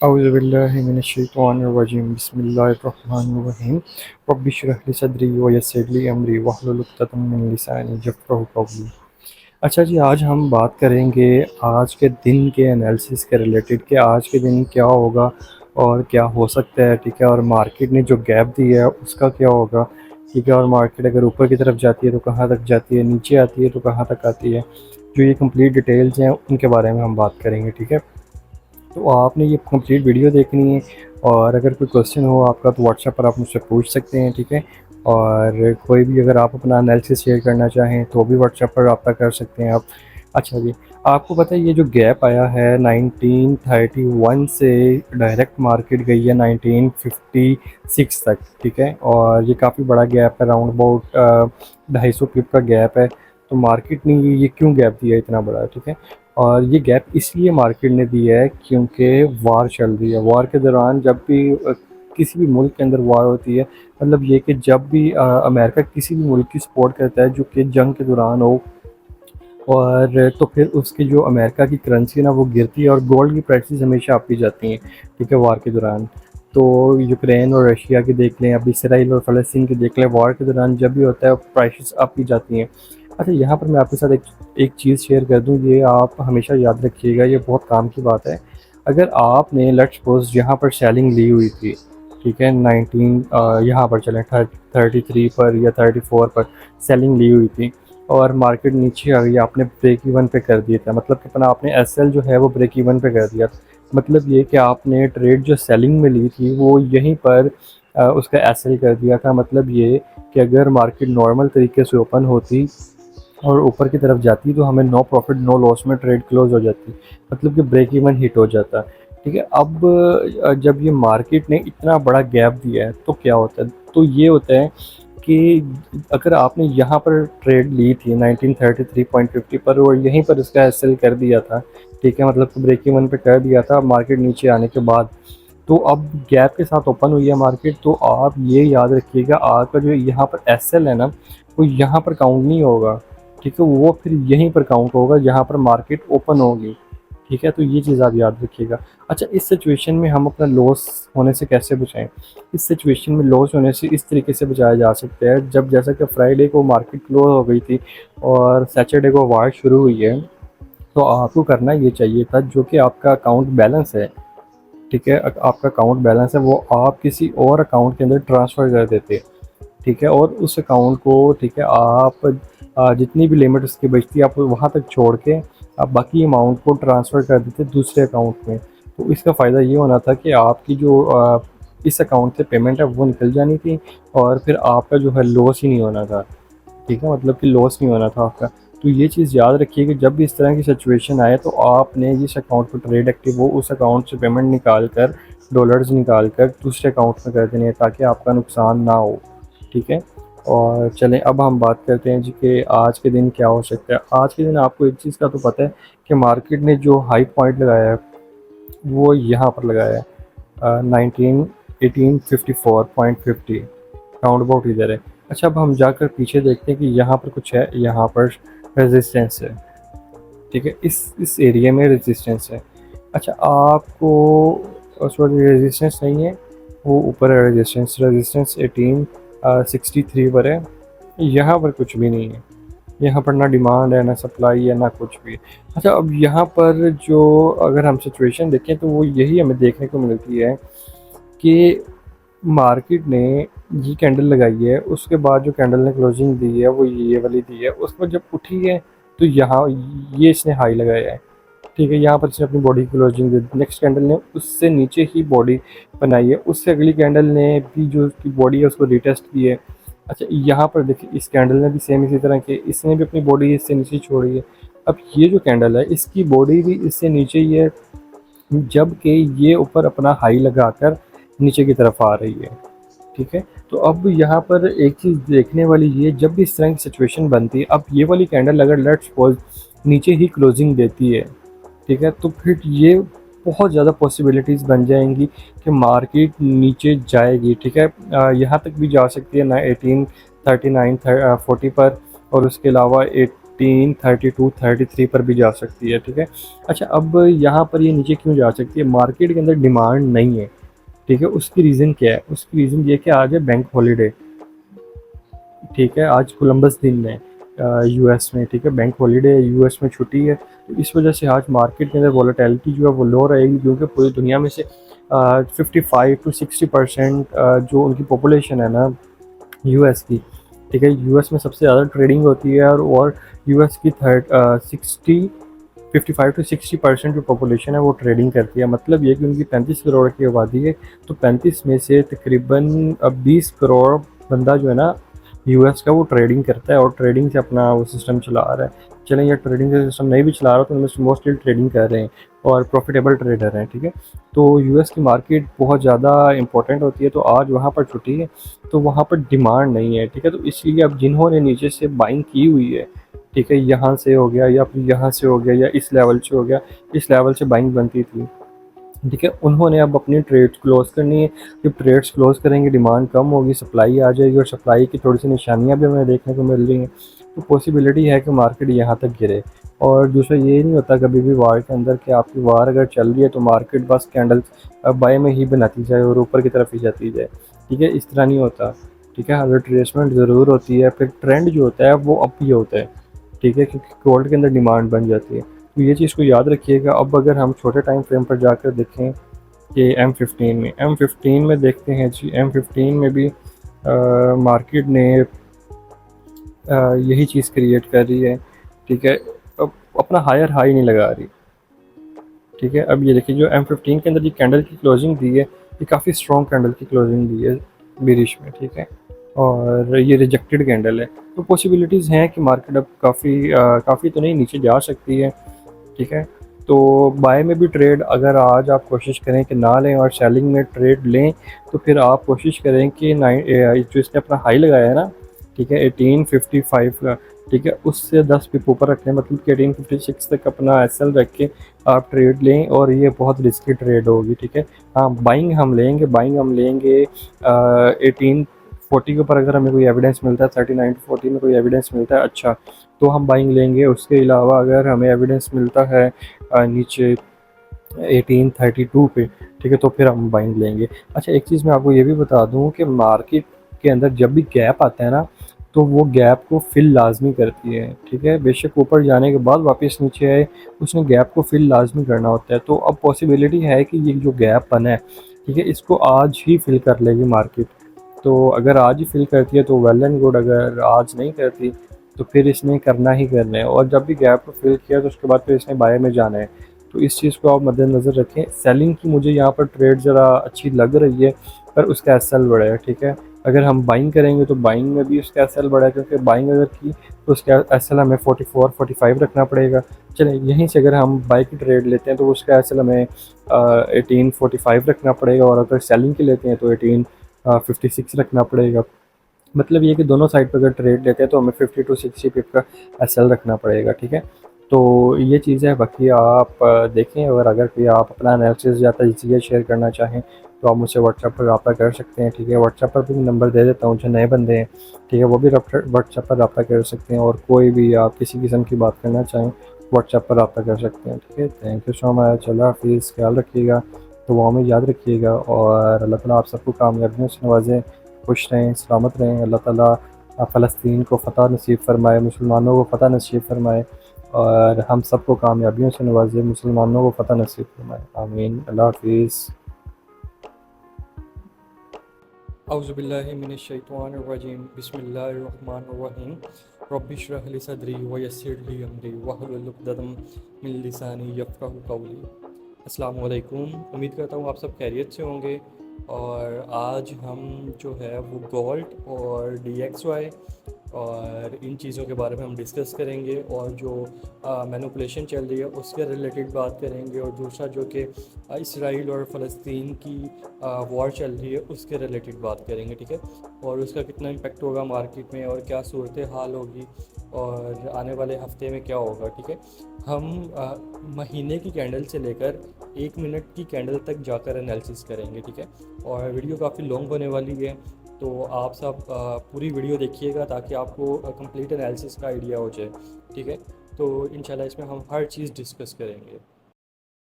औज़ुबिल्लाहिमिनश्शैतानिर्रजीम बिस्मिल्लाहिर्रहमानिर्रहीम रब्बि इश्रह ली सदरी व यस्सिर ली अमरी वहलुल उक़दतम मिन लिसानी यफ़क़हू क़ौली। अच्छा जी, आज हम बात करेंगे आज के दिन के एनालिसिस के रिलेटेड कि आज के दिन क्या होगा और क्या हो सकता है, ठीक है। और मार्केट ने जो गैप दी है उसका क्या होगा, ठीक है। और मार्केट अगर ऊपर की तरफ जाती है तो कहाँ तक जाती है, नीचे आती है तो कहाँ तक आती है। जो ये कंप्लीट डिटेल्स हैं उनके बारे में हम बात करेंगे, ठीक है। तो आपने ये कंप्लीट वीडियो देखनी है और अगर कोई क्वेश्चन हो आपका तो व्हाट्सएप पर आप मुझसे पूछ सकते हैं, ठीक है। और कोई भी अगर आप अपना एनालिसिस शेयर करना चाहें तो भी व्हाट्सएप पर रब्ता कर सकते हैं आप। अच्छा जी, आपको पता है ये जो गैप आया है 1931 से डायरेक्ट मार्केट गई है 1956 तक, ठीक है। और ये काफ़ी बड़ा गैप है, अराउंड अबाउट 250 पिप का गैप है। तो मार्केट ने ये क्यों गैप दिया इतना बड़ा, ठीक है। और ये गैप इसलिए मार्केट ने दी है क्योंकि वार चल रही है। वार के दौरान जब भी किसी भी मुल्क के अंदर वार होती है, मतलब ये कि जब भी अमेरिका किसी भी मुल्क की सपोर्ट करता है जो कि जंग के दौरान हो, और तो फिर उसकी जो अमेरिका की करेंसी है ना वो गिरती है और गोल्ड की प्राइसेस हमेशा अप ही जाती हैं, ठीक है, वार के दौरान। तो यूक्रेन और रशिया की देख लें, अब इसराइल और फ़लस्तीन की देख लें, वार के दौरान जब भी होता है प्राइसेस अप ही जाती हैं। अच्छा, यहाँ पर मैं आपके साथ एक चीज़ शेयर कर दूँ, ये आप हमेशा याद रखिएगा, ये बहुत काम की बात है। अगर आपने लेट्स सपोज यहाँ पर सेलिंग ली हुई थी, ठीक है, 19 यहाँ पर चलें 33 पर या 34 पर सेलिंग ली हुई थी और मार्केट नीचे आ गई, आपने ब्रेक इवन पे कर दिया था, मतलब कि अपना आपने एसएल जो है वो ब्रेक इवन पे कर दिया। मतलब ये कि आपने ट्रेड जो सेलिंग में ली थी वो यहीं पर उसका एसएल कर दिया था। मतलब ये कि अगर मार्केट नॉर्मल तरीके से ओपन होती और ऊपर की तरफ जाती तो हमें नो प्रॉफिट नो लॉस में ट्रेड क्लोज हो जाती, मतलब कि ब्रेक इवन हिट हो जाता, ठीक है। अब जब ये मार्केट ने इतना बड़ा गैप दिया है तो क्या होता है, तो ये होता है कि अगर आपने यहाँ पर ट्रेड ली थी 1933.50 पर और यहीं पर इसका एसएल कर दिया था, ठीक है, मतलब ब्रेक इवन पे कर दिया था मार्केट नीचे आने के बाद, तो अब गैप के साथ ओपन हुई है मार्केट, तो आप ये याद रखिएगा आपका जो यहाँ पर एसएल है ना वो यहाँ पर काउंट नहीं होगा, ठीक है, वो फिर यहीं पर काउंट होगा जहाँ पर मार्केट ओपन होगी, ठीक है। तो ये चीज़ आप याद रखिएगा। अच्छा, इस सिचुएशन में हम अपना लॉस होने से कैसे बचाएं। इस सिचुएशन में लॉस होने से इस तरीके से बचाया जा सकता है, जब जैसा कि फ्राइडे को मार्केट क्लोज हो गई थी और सैटरडे को वार शुरू हुई है, तो आपको करना ये चाहिए था जो कि आपका अकाउंट बैलेंस है, ठीक है, आपका अकाउंट बैलेंस है वो आप किसी और अकाउंट के अंदर ट्रांसफ़र कर देते, ठीक है। और उस अकाउंट को, ठीक है, आप जितनी भी लिमिट उसकी बचती है आप वहाँ तक छोड़ के आप बाकी अमाउंट को ट्रांसफ़र कर देते दूसरे अकाउंट में। तो इसका फ़ायदा ये होना था कि आपकी जो इस अकाउंट से पेमेंट है वो निकल जानी थी और फिर आपका जो है लॉस ही नहीं होना था, ठीक है, मतलब कि लॉस नहीं होना था आपका। तो ये चीज़ याद रखिए कि जब भी इस तरह की सिचुएशन आए तो आपने जिस अकाउंट पर ट्रेड एक्टिव हो उस अकाउंट से पेमेंट निकाल कर, डॉलर्स निकाल कर दूसरे अकाउंट में कर देने हैं ताकि आपका नुकसान ना हो, ठीक है। और चलें अब हम बात करते हैं जी कि आज के दिन क्या हो सकता है। आज के दिन आपको एक चीज़ का तो पता है कि मार्केट ने जो हाई पॉइंट लगाया है वो यहाँ पर लगाया है 1854.50, राउंड अबाउट इधर है। अच्छा, अब हम जाकर पीछे देखते हैं कि यहाँ पर कुछ है, यहाँ पर रेजिस्टेंस है, ठीक है, इस एरिया में रेजिस्टेंस है। अच्छा, आपको सॉरी रेजिस्टेंस नहीं है, वो ऊपर है रेजिस्टेंस, रेजिस्टेंस 1863 पर है। यहाँ पर कुछ भी नहीं है, यहाँ पर ना डिमांड है ना सप्लाई है ना कुछ भी। अच्छा, अब यहाँ पर जो अगर हम सिचुएशन देखें तो वो यही हमें देखने को मिलती है कि मार्केट ने ये कैंडल लगाई है, उसके बाद जो कैंडल ने क्लोजिंग दी है वो ये वाली दी है, उसके बाद जब उठी है तो यहाँ ये इसने हाई लगाया है, ठीक है, यहाँ पर इसने अपनी बॉडी की क्लोजिंग दी। नेक्स्ट कैंडल ने उससे नीचे ही बॉडी बनाई है, उससे अगली कैंडल ने भी जो उसकी बॉडी है उसको रिटेस्ट की है। अच्छा, यहाँ पर देखिए इस कैंडल ने भी सेम इसी तरह के, इसने भी अपनी बॉडी इससे नीचे छोड़ी है। अब ये जो कैंडल है इसकी बॉडी भी इससे नीचे ही है, जबकि ये ऊपर अपना हाई लगाकर नीचे की तरफ आ रही है, ठीक है। तो अब यहाँ पर एक चीज़ देखने वाली ये, जब भी इस तरह की सिचुएशन बनती है, अब ये वाली कैंडल अगर लेट्स सपोज नीचे ही क्लोजिंग देती है, ठीक है, तो फिर ये बहुत ज़्यादा पॉसिबिलिटीज़ बन जाएंगी कि मार्केट नीचे जाएगी, ठीक है, यहाँ तक भी जा सकती है ना 1839 40 पर, और उसके अलावा 18, 32, 33 पर भी जा सकती है, ठीक है। अच्छा, अब यहाँ पर ये नीचे क्यों जा सकती है? मार्केट के अंदर डिमांड नहीं है, ठीक है। उसकी रीज़न क्या है? उसकी रीज़न ये कि आज है बैंक हॉलीडे, ठीक है। आज कोलंबस दिन है यूएस में, ठीक है। बैंक हॉलीडे है, यूएस में छुट्टी है, तो इस वजह से आज मार्केट के अंदर वॉलेटिलिटी जो है वो लो रहेगी, क्योंकि पूरी दुनिया में से 55 to 60% जो उनकी पॉपुलेशन है ना यूएस की, ठीक है। यूएस में सबसे ज़्यादा ट्रेडिंग होती है, और यूएस की 55 to 60% जो पॉपुलेशन है वो ट्रेडिंग करती है। मतलब ये कि उनकी 35 करोड़ की आबादी है, तो 35 में से तकरीबन 20 करोड़ बंदा जो है ना यूएस का, वो ट्रेडिंग करता है और ट्रेडिंग से अपना वो सिस्टम चला रहा है। चलें, ये ट्रेडिंग का सिस्टम नहीं भी चला रहा तो उनमें से मोस्टली ट्रेडिंग कर रहे हैं और प्रॉफिटेबल ट्रेडर हैं, ठीक है। तो यूएस की मार्केट बहुत ज़्यादा इंपॉर्टेंट होती है, तो आज वहाँ पर छुट्टी है, तो वहाँ पर डिमांड नहीं है, ठीक है। तो इसलिए अब जिन्होंने नीचे से बाइंग की हुई है, ठीक है, यहाँ से हो गया या फिर यहाँ से हो गया या इस लेवल से हो गया, इस लेवल से बाइंग बनती थी, ठीक है, उन्होंने अब अपनी ट्रेड्स क्लोज करनी है। जब ट्रेड्स क्लोज करेंगे डिमांड कम होगी, सप्लाई आ जाएगी, और सप्लाई की थोड़ी सी निशानियां भी हमें देखने को मिल रही हैं, तो पॉसिबिलिटी है कि मार्केट यहाँ तक गिरे। और दूसरा ये नहीं होता कभी भी वार के अंदर कि आपकी वार अगर चल रही है तो मार्केट बस कैंडल्स बाय में ही बनाती जाए और ऊपर की तरफ ही जाती जाए, ठीक है, इस तरह नहीं होता, ठीक है। अगर रिट्रेसमेंट ज़रूर होती है, फिर ट्रेंड जो होता है वो अप ही होता है, ठीक है, क्योंकि गोल्ड के अंदर डिमांड बन जाती है। तो ये चीज़ को याद रखिएगा। अब अगर हम छोटे टाइम फ्रेम पर जाकर देखें कि M15 में देखते हैं जी, M15 में भी मार्केट ने यही चीज़ क्रिएट कर रही है, ठीक है। अब अपना हायर हाई नहीं लगा रही, ठीक है। अब ये देखिए जो M15 के अंदर ये कैंडल की क्लोजिंग दी है, ये काफ़ी स्ट्रॉन्ग कैंडल की क्लोजिंग दी है बिरिश में, ठीक है, और ये रिजेक्टेड कैंडल है। तो पॉसिबिलिटीज़ हैं कि मार्केट अब काफ़ी तो नहीं नीचे जा सकती है, ठीक है। तो बाय में भी ट्रेड अगर आज आप कोशिश करें कि ना लें और सेलिंग में ट्रेड लें, तो फिर आप कोशिश करें कि जो इसने अपना हाई लगाया है ना, ठीक है, 1855 का, ठीक है, उससे 10 पिप ऊपर रख लें, मतलब कि 1856 तक अपना एसएल रख के आप ट्रेड लें, और ये बहुत रिस्की ट्रेड होगी, ठीक है। हाँ, बाइंग हम लेंगे 1840 के ऊपर, अगर हमें कोई एविडेंस मिलता है 39 to 40 में कोई एविडेंस मिलता है अच्छा, तो हम बाइंग लेंगे। उसके अलावा अगर हमें एविडेंस मिलता है नीचे 1832 पे, ठीक है, तो फिर हम बाइंग लेंगे। अच्छा, एक चीज़ मैं आपको ये भी बता दूं कि मार्केट के अंदर जब भी गैप आता है ना, तो वो गैप को फिल लाजमी करती है, ठीक है। बेशक ऊपर जाने के बाद वापस नीचे आए, उसने गैप को फिल लाजमी करना होता है। तो अब पॉसिबिलिटी है कि ये जो गैप बना है, ठीक है, इसको आज ही फिल कर लेगी मार्केट। तो अगर आज ही फिल करती है तो वेल एंड गुड, अगर आज नहीं करती तो फिर इसने करना ही करना है, और जब भी गैप को फिल किया तो उसके बाद फिर इसने बाय में जाना है। तो इस चीज़ को आप मद्देनज़र रखें। सेलिंग की मुझे यहाँ पर ट्रेड ज़रा अच्छी लग रही है, पर उसका एसएल बड़ा है, ठीक है। अगर हम बाइंग करेंगे तो बाइंग में भी उसका एसएल बड़ा है, क्योंकि बाइंग अगर की तो उसका एसएल हमें 44-45 रखना पड़ेगा। चलें, यहीं से अगर हम बाई की ट्रेड लेते हैं तो उसका एसएल हमें 1845 रखना पड़ेगा, और अगर सेलिंग की लेते हैं तो 1856 रखना पड़ेगा। मतलब ये कि दोनों साइड पर अगर ट्रेड लेते हैं तो हमें 50 to 60 पिप का एसएल रखना पड़ेगा, ठीक है। तो ये चीज़ है। बाकी आप देखें, अगर कोई आप अपना एनालिसिस या तजज़िया शेयर करना चाहें तो आप मुझसे व्हाट्सएप पर रब्ता कर सकते हैं, ठीक है। व्हाट्सएप पर भी नंबर दे देता हूँ, जो नए बंदे हैं, ठीक है, वो भी व्हाट्सएप पर रब्ता कर सकते हैं, और कोई भी आप किसी किस्म की बात करना चाहें व्हाट्सएप पर रब्ता कर सकते हैं, ठीक है। Thank you so much. अल्लाह हाफिज़, ख्याल रखिएगा, तो में याद रखिएगा, और अल्लाह ताला आप सबको कामयाबियों से नवाज़ें, खुश रहें, सलामत रहें। अल्लाह ताला फ़लस्तीन को फ़तह नसीब फ़रमाए, मुसलमानों को फ़तह नसीब फ़रमाए, और हम सबको कामयाबियों से नवाज़े, मुसलमानों को फ़तह नसीब फ़रमाए। आमीन। अल्लाह हाफिज़। औज़ुबिल्लाहि मिनश्शैतानिर्रजीम, बिस्मिल्लाहिर्रहमानिर्रहीम। रब्बि इश्रह ली सदरी व यस्सिर ली अमरी वहलुल उक़दतम मिन लिसानी यफ़क़हू क़ौली। अस्सलाम वालेकुम। उम्मीद करता हूँ आप सब खैरियत से होंगे। और आज हम जो है वो गोल्ड और DXY और इन चीज़ों के बारे में हम डिस्कस करेंगे, और जो मैनिपुलेशन चल रही है उसके रिलेटेड बात करेंगे, और दूसरा जो कि इसराइल और फ़लस्तीन की वॉर चल रही है उसके रिलेटेड बात करेंगे, ठीक है। और उसका कितना इम्पेक्ट होगा मार्केट में, और क्या सूरत हाल होगी, और आने वाले हफ्ते में क्या होगा, ठीक है। हम महीने की कैंडल से लेकर 1 मिनट की कैंडल तक जाकर एनालिसिस करेंगे, ठीक है। और वीडियो काफ़ी लॉन्ग होने वाली है, तो आप सब पूरी वीडियो देखिएगा ताकि आपको कंप्लीट एनालिसिस का आइडिया हो जाए। ठीक है, तो इंशाल्लाह इसमें हम हर चीज़ डिस्कस करेंगे।